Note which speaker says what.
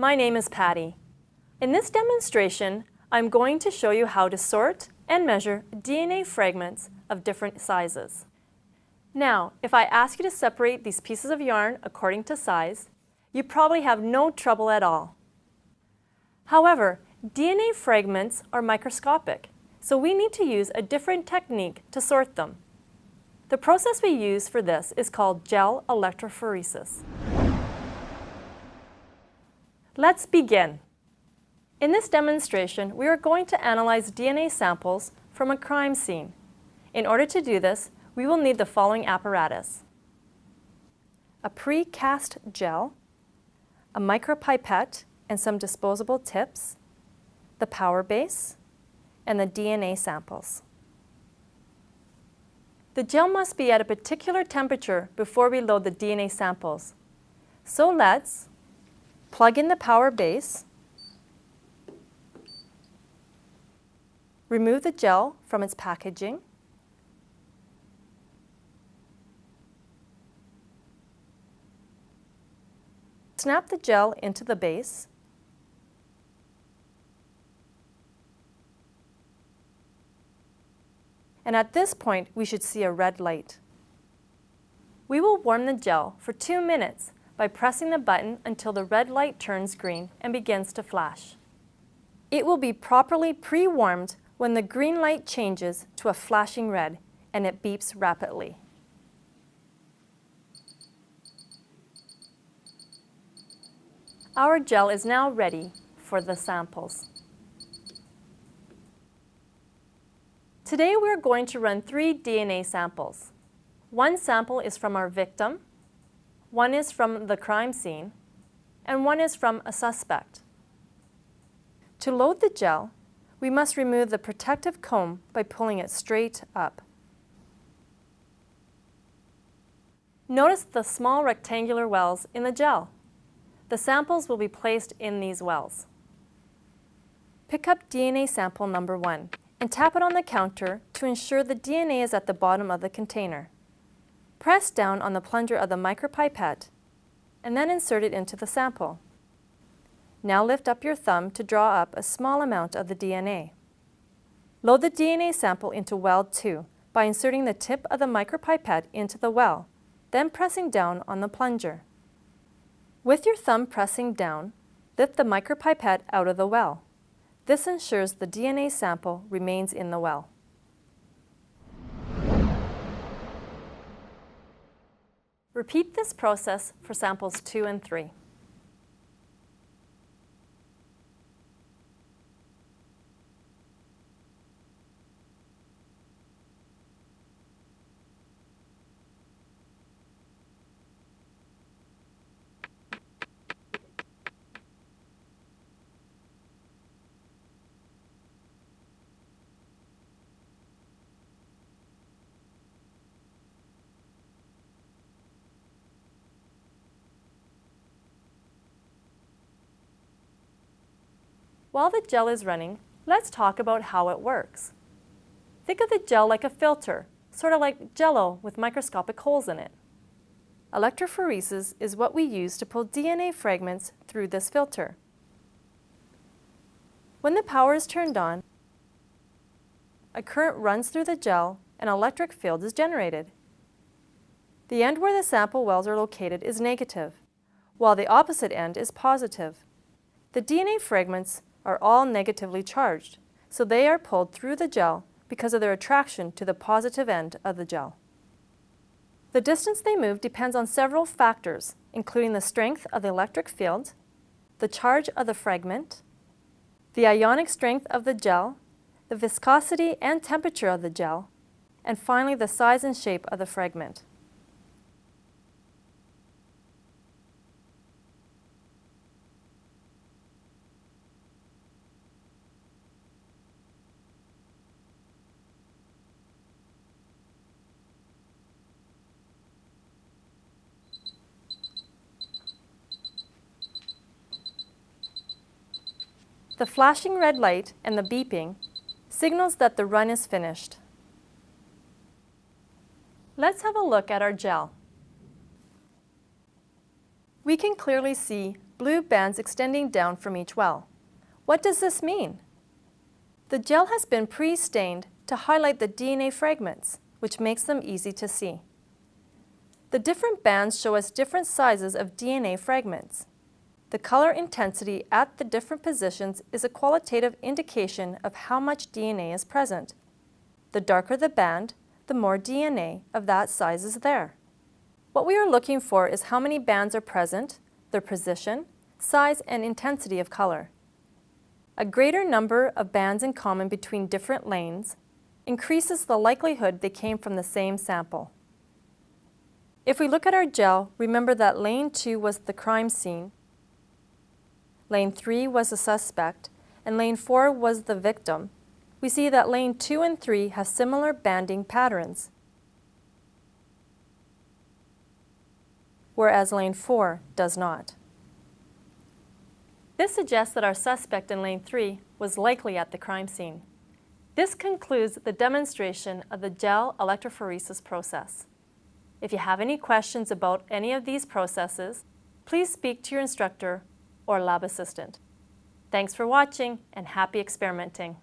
Speaker 1: My name is Patty. In this demonstration, I'm going to show you how to sort and measure DNA fragments of different sizes. Now, if I ask you to separate these pieces of yarn according to size, you probably have no trouble at all. However, DNA fragments are microscopic, so we need to use a different technique to sort them. The process we use for this is called gel electrophoresis. Let's begin. In this demonstration, we are going to analyze DNA samples from a crime scene. In order to do this, we will need the following apparatus: a pre-cast gel, a micropipette and some disposable tips, the power base, and the DNA samples. The gel must be at a particular temperature before we load the DNA samples. So let's plug in the power base, remove the gel from its packaging, snap the gel into the base, and at this point we should see a red light. We will warm the gel for 2 minutes by pressing the button until the red light turns green and begins to flash. It will be properly pre-warmed when the green light changes to a flashing red and it beeps rapidly. Our gel is now ready for the samples. Today we are going to run 3 DNA samples. One sample is from our victim, one is from the crime scene, and one is from a suspect. To load the gel, we must remove the protective comb by pulling it straight up. Notice the small rectangular wells in the gel. The samples will be placed in these wells. Pick up DNA sample number 1 and tap it on the counter to ensure the DNA is at the bottom of the container. Press down on the plunger of the micropipette and then insert it into the sample. Now lift up your thumb to draw up a small amount of the DNA. Load the DNA sample into well 2 by inserting the tip of the micropipette into the well, then pressing down on the plunger. With your thumb pressing down, lift the micropipette out of the well. This ensures the DNA sample remains in the well. Repeat this process for samples 2 and 3. While the gel is running, let's talk about how it works. Think of the gel like a filter, sort of like Jell-O with microscopic holes in it. Electrophoresis is what we use to pull DNA fragments through this filter. When the power is turned on, a current runs through the gel and an electric field is generated. The end where the sample wells are located is negative, while the opposite end is positive. The DNA fragments are all negatively charged, so they are pulled through the gel because of their attraction to the positive end of the gel. The distance they move depends on several factors, including the strength of the electric field, the charge of the fragment, the ionic strength of the gel, the viscosity and temperature of the gel, and finally the size and shape of the fragment. The flashing red light and the beeping signals that the run is finished. Let's have a look at our gel. We can clearly see blue bands extending down from each well. What does this mean? The gel has been pre-stained to highlight the DNA fragments, which makes them easy to see. The different bands show us different sizes of DNA fragments. The color intensity at the different positions is a qualitative indication of how much DNA is present. The darker the band, the more DNA of that size is there. What we are looking for is how many bands are present, their position, size, and intensity of color. A greater number of bands in common between different lanes increases the likelihood they came from the same sample. If we look at our gel, remember that lane 2 was the crime scene, lane 3 was the suspect, and lane 4 was the victim. We see that lane 2 and 3 have similar banding patterns, whereas lane 4 does not. This suggests that our suspect in lane 3 was likely at the crime scene. This concludes the demonstration of the gel electrophoresis process. If you have any questions about any of these processes, please speak to your instructor or lab assistant. Thanks for watching and happy experimenting.